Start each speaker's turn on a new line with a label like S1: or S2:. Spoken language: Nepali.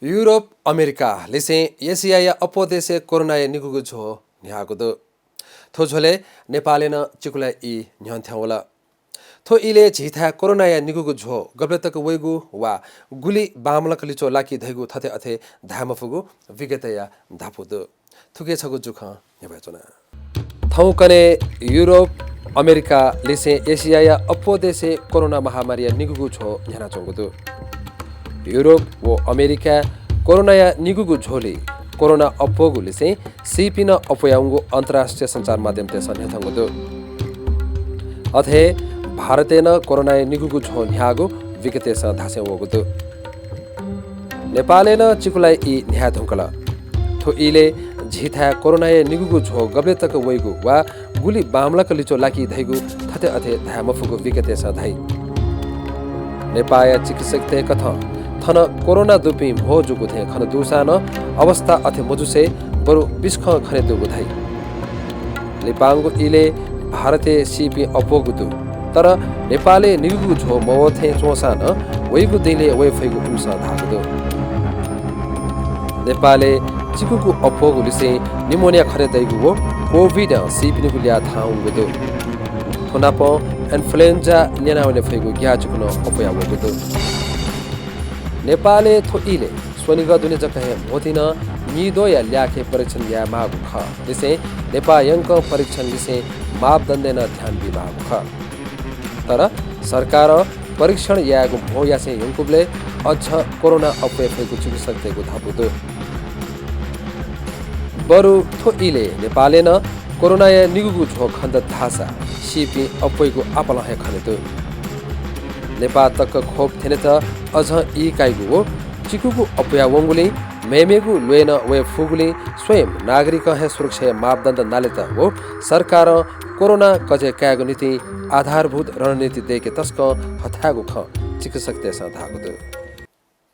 S1: 유럽, 아메리카, 레세, 예시아야 अपदेशे कोरोनाय निगुगु झो न्यागुदु थो झोले नेपालेन चिकुला इ न्यन्थ्याउला थो इले झिथा कोरोनाय निगुगु झो गब्लतक वैगु वा गुली बामलक लिचो लाकी धैगु थथे अथे धामफुगु विगतया धापुदु थुके छगु जुख नेबचना थौ कने युरोप अमेरिका लेसे एशियाया अपदेशे कोरोना महामारी निगुगु झो न्याना चंगुदु युरोप व अमेरिका कोरोनाया निगुगु झोले कोरोना अपोगुले से सिपिन अपोयांगु अन्तर्राष्ट्रिय संचार माध्यम ते सन्यथंगुदु अथे भारतेन कोरोनाया निगुगु झो न्यागु विगते स धासे वगुदु नेपालेन चिकुलाई इ न्या धुंकला थो इले झिथा कोरोनाया निगुगु झो गबले तक वैगु वा गुली बामलक लिचो लाकी धैगु थते अथे धामफुगु विगते स धाइ नेपाया चिकित्सक ते कथा थन कोरोना दुपी भो जुगु थे खन दुसान अवस्था अथे मुजुसे बरु बिस्ख खने दुगु धाइ लिपांगु इले भारते सिपी अपोगुदु तर नेपाले निगुगु झो मवथे चोसान वैगु दिले वै फैगु उसा धागुदु नेपाले चिकुगु अपोगुलिसे निमोनिया खरे दैगु वो कोभिड सिपिनिगु ल्या थाउगुदु थोनाप इन्फ्लुएन्जा न्यानावने फैगु ग्या जुकुनो अपोया वगुदु नेपाले थोइले स्वनिगा दुने जकहे मोथिन निदो या ल्याखे परीक्षण या मागु ख दिसे नेपा यंक परीक्षण दिसे मापदण्ड न ध्यान बिमागु ख तर सरकार परीक्षण यागु भो यासे यंकुबले अझ कोरोना अपवेफेगु चिकित्सक तेगु धापुदु बरु थोइले नेपाले न कोरोना या निगुगु झो खन्द धासा सिपी अपवेगु आपल हे खनेदु नेपाल तक खोप थिने त अझ इ काइगु हो चिकुगु अपया वंगुले मेमेगु लोएन वे फुगुले स्वयं नागरिक हे सुरक्षा मापदण्ड नाले त हो सरकार कोरोना कजे कागु नीति आधारभूत रणनीति देके तस्क हथागु ख चिकित्सक तेसा धागुदु